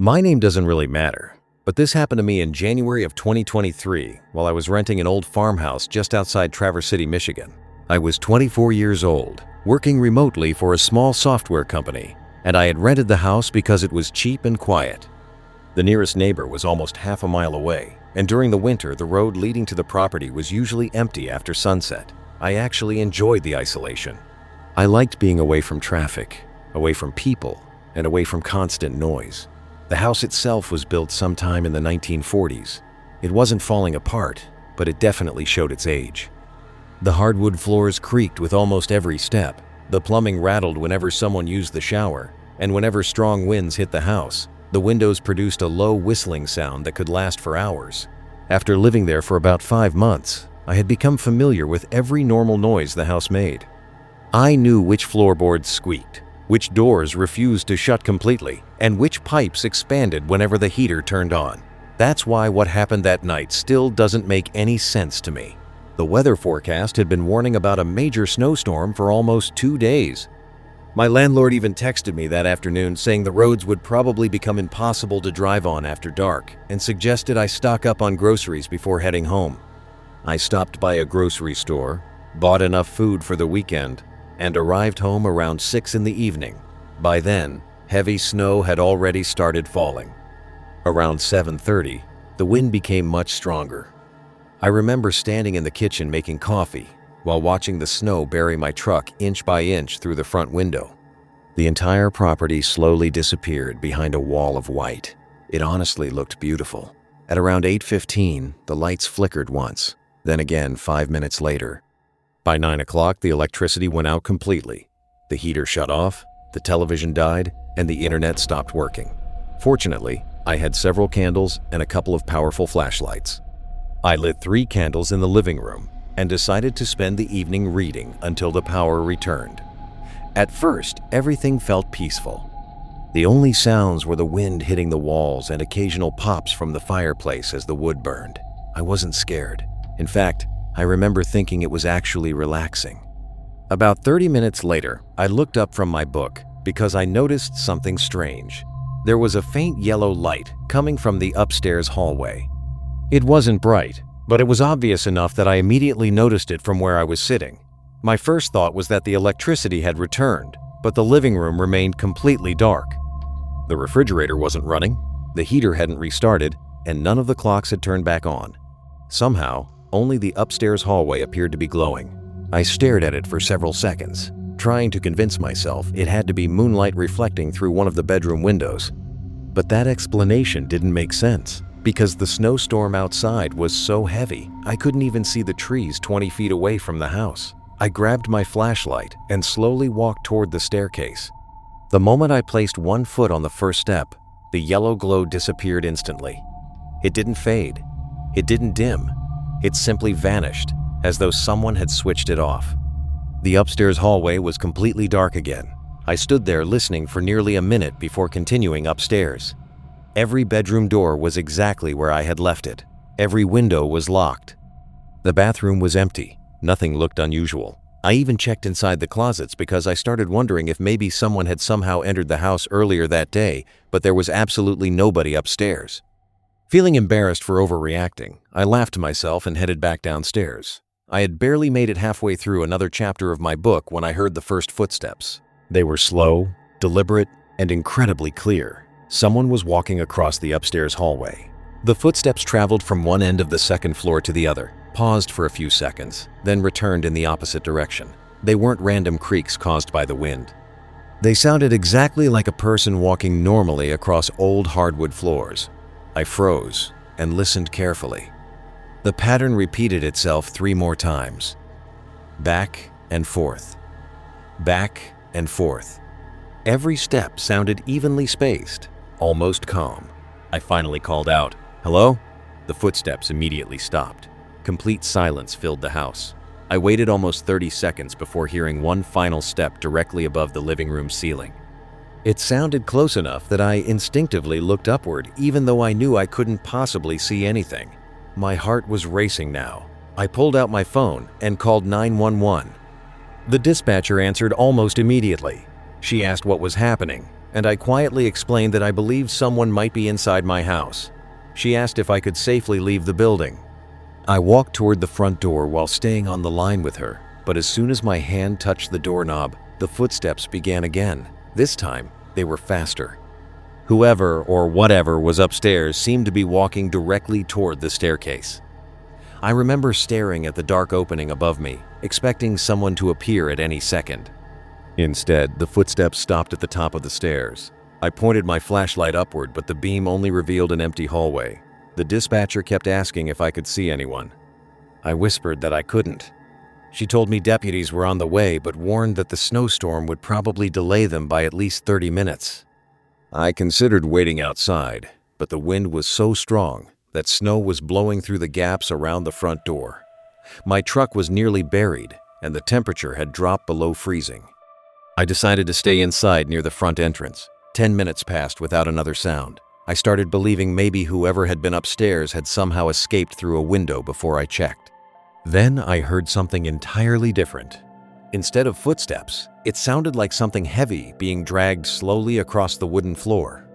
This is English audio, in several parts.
My name doesn't really matter, but this happened to me in January of 2023 while I was renting an old farmhouse just outside Traverse City, Michigan. I was 24 years old, working remotely for a small software company, and I had rented the house because it was cheap and quiet. The nearest neighbor was almost half a mile away, and during the winter, the road leading to the property was usually empty after sunset. I actually enjoyed the isolation. I liked being away from traffic, away from people, and away from constant noise. The house itself was built sometime in the 1940s. It wasn't falling apart, but it definitely showed its age. The hardwood floors creaked with almost every step. The plumbing rattled whenever someone used the shower, and whenever strong winds hit the house, the windows produced a low whistling sound that could last for hours. After living there for about 5 months, I had become familiar with every normal noise the house made. I knew which floorboards squeaked, which doors refused to shut completely, and which pipes expanded whenever the heater turned on. That's why what happened that night still doesn't make any sense to me. The weather forecast had been warning about a major snowstorm for almost 2 days. My landlord even texted me that afternoon saying the roads would probably become impossible to drive on after dark and suggested I stock up on groceries before heading home. I stopped by a grocery store, bought enough food for the weekend, and arrived home around 6 in the evening. By then, heavy snow had already started falling. Around 7:30, the wind became much stronger. I remember standing in the kitchen making coffee while watching the snow bury my truck inch by inch through the front window. The entire property slowly disappeared behind a wall of white. It honestly looked beautiful. At around 8:15, the lights flickered once, then again 5 minutes later. By 9 o'clock, the electricity went out completely. The heater shut off, the television died, and the internet stopped working. Fortunately, I had several candles and a couple of powerful flashlights. I lit 3 candles in the living room and decided to spend the evening reading until the power returned. At first, everything felt peaceful. The only sounds were the wind hitting the walls and occasional pops from the fireplace as the wood burned. I wasn't scared. In fact, I remember thinking it was actually relaxing. About 30 minutes later, I looked up from my book because I noticed something strange. There was a faint yellow light coming from the upstairs hallway. It wasn't bright, but it was obvious enough that I immediately noticed it from where I was sitting. My first thought was that the electricity had returned, but the living room remained completely dark. The refrigerator wasn't running, the heater hadn't restarted, and none of the clocks had turned back on. Somehow, only the upstairs hallway appeared to be glowing. I stared at it for several seconds, trying to convince myself it had to be moonlight reflecting through one of the bedroom windows. But that explanation didn't make sense, because the snowstorm outside was so heavy I couldn't even see the trees 20 feet away from the house. I grabbed my flashlight and slowly walked toward the staircase. The moment I placed one foot on the first step, the yellow glow disappeared instantly. It didn't fade. It didn't dim. It simply vanished, as though someone had switched it off. The upstairs hallway was completely dark again. I stood there listening for nearly a minute before continuing upstairs. Every bedroom door was exactly where I had left it. Every window was locked. The bathroom was empty. Nothing looked unusual. I even checked inside the closets because I started wondering if maybe someone had somehow entered the house earlier that day, but there was absolutely nobody upstairs. Feeling embarrassed for overreacting, I laughed to myself and headed back downstairs. I had barely made it halfway through another chapter of my book when I heard the first footsteps. They were slow, deliberate, and incredibly clear. Someone was walking across the upstairs hallway. The footsteps traveled from one end of the second floor to the other, paused for a few seconds, then returned in the opposite direction. They weren't random creaks caused by the wind. They sounded exactly like a person walking normally across old hardwood floors. I froze and listened carefully. The pattern repeated itself 3 more times. Back and forth. Back and forth. Every step sounded evenly spaced, almost calm. I finally called out, "Hello?" The footsteps immediately stopped. Complete silence filled the house. I waited almost 30 seconds before hearing one final step directly above the living room ceiling. It sounded close enough that I instinctively looked upward, even though I knew I couldn't possibly see anything. My heart was racing now. I pulled out my phone and called 911. The dispatcher answered almost immediately. She asked what was happening, and I quietly explained that I believed someone might be inside my house. She asked if I could safely leave the building. I walked toward the front door while staying on the line with her, but as soon as my hand touched the doorknob, the footsteps began again. This time, they were faster. Whoever or whatever was upstairs seemed to be walking directly toward the staircase. I remember staring at the dark opening above me, expecting someone to appear at any second. Instead, the footsteps stopped at the top of the stairs. I pointed my flashlight upward, but the beam only revealed an empty hallway. The dispatcher kept asking if I could see anyone. I whispered that I couldn't. She told me deputies were on the way, but warned that the snowstorm would probably delay them by at least 30 minutes. I considered waiting outside, but the wind was so strong that snow was blowing through the gaps around the front door. My truck was nearly buried, and the temperature had dropped below freezing. I decided to stay inside near the front entrance. 10 minutes passed without another sound. I started believing maybe whoever had been upstairs had somehow escaped through a window before I checked. Then I heard something entirely different. Instead of footsteps, it sounded like something heavy being dragged slowly across the wooden floor.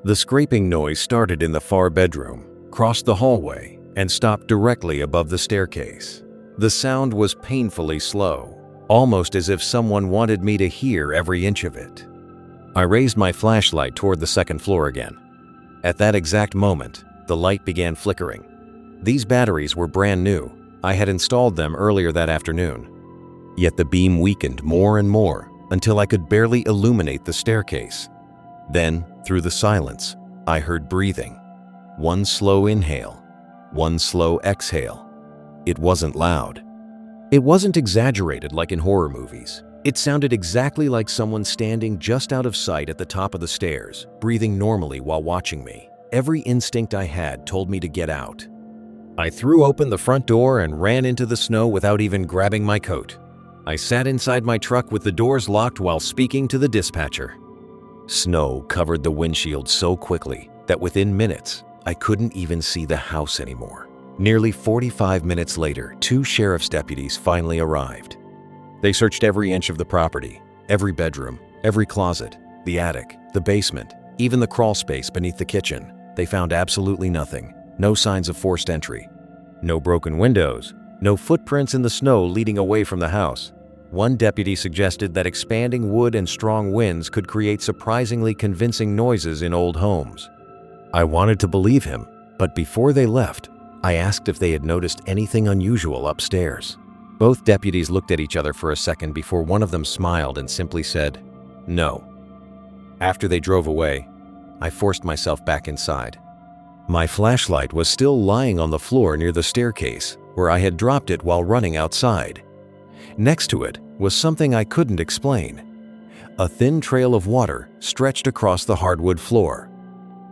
The scraping noise started in the far bedroom, crossed the hallway, and stopped directly above the staircase. The sound was painfully slow, almost as if someone wanted me to hear every inch of it. I raised my flashlight toward the second floor again. At that exact moment, the light began flickering. These batteries were brand new. I had installed them earlier that afternoon. Yet the beam weakened more and more until I could barely illuminate the staircase. Then, through the silence, I heard breathing. One slow inhale, one slow exhale. It wasn't loud. It wasn't exaggerated like in horror movies. It sounded exactly like someone standing just out of sight at the top of the stairs, breathing normally while watching me. Every instinct I had told me to get out. I threw open the front door and ran into the snow without even grabbing my coat. I sat inside my truck with the doors locked while speaking to the dispatcher. Snow covered the windshield so quickly that within minutes, I couldn't even see the house anymore. Nearly 45 minutes later, 2 sheriff's deputies finally arrived. They searched every inch of the property, every bedroom, every closet, the attic, the basement, even the crawl space beneath the kitchen. They found absolutely nothing. No signs of forced entry. No broken windows. No footprints in the snow leading away from the house. One deputy suggested that expanding wood and strong winds could create surprisingly convincing noises in old homes. I wanted to believe him, but before they left, I asked if they had noticed anything unusual upstairs. Both deputies looked at each other for a second before one of them smiled and simply said, "No." After they drove away, I forced myself back inside. My flashlight was still lying on the floor near the staircase, where I had dropped it while running outside. Next to it was something I couldn't explain. A thin trail of water stretched across the hardwood floor.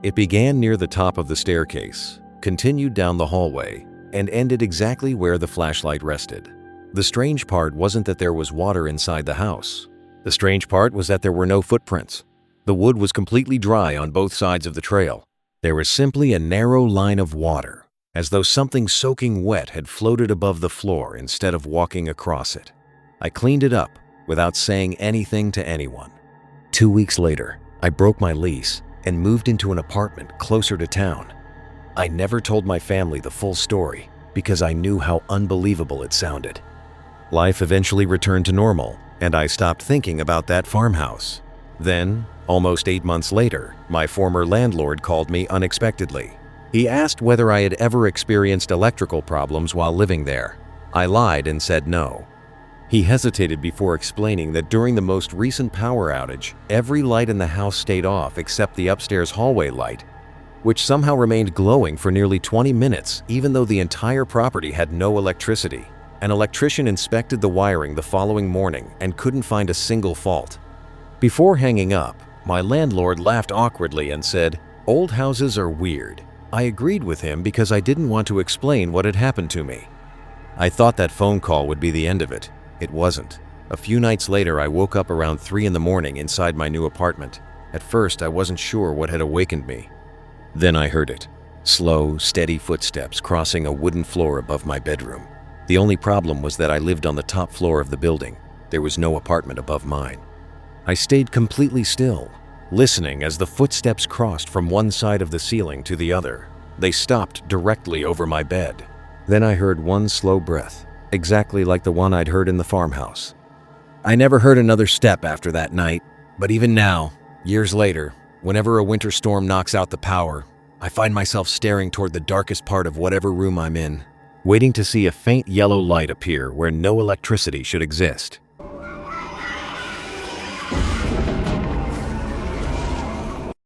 It began near the top of the staircase, continued down the hallway, and ended exactly where the flashlight rested. The strange part wasn't that there was water inside the house. The strange part was that there were no footprints. The wood was completely dry on both sides of the trail. There was simply a narrow line of water, as though something soaking wet had floated above the floor instead of walking across it. I cleaned it up without saying anything to anyone. 2 weeks later, I broke my lease and moved into an apartment closer to town. I never told my family the full story because I knew how unbelievable it sounded. Life eventually returned to normal, and I stopped thinking about that farmhouse. Then, almost 8 months later, my former landlord called me unexpectedly. He asked whether I had ever experienced electrical problems while living there. I lied and said no. He hesitated before explaining that during the most recent power outage, every light in the house stayed off except the upstairs hallway light, which somehow remained glowing for nearly 20 minutes even though the entire property had no electricity. An electrician inspected the wiring the following morning and couldn't find a single fault. Before hanging up, my landlord laughed awkwardly and said, "Old houses are weird." I agreed with him because I didn't want to explain what had happened to me. I thought that phone call would be the end of it. It wasn't. A few nights later, I woke up around 3 in the morning inside my new apartment. At first, I wasn't sure what had awakened me. Then I heard it. Slow, steady footsteps crossing a wooden floor above my bedroom. The only problem was that I lived on the top floor of the building. There was no apartment above mine. I stayed completely still, listening as the footsteps crossed from one side of the ceiling to the other. They stopped directly over my bed. Then I heard one slow breath, exactly like the one I'd heard in the farmhouse. I never heard another step after that night, but even now, years later, whenever a winter storm knocks out the power, I find myself staring toward the darkest part of whatever room I'm in, waiting to see a faint yellow light appear where no electricity should exist.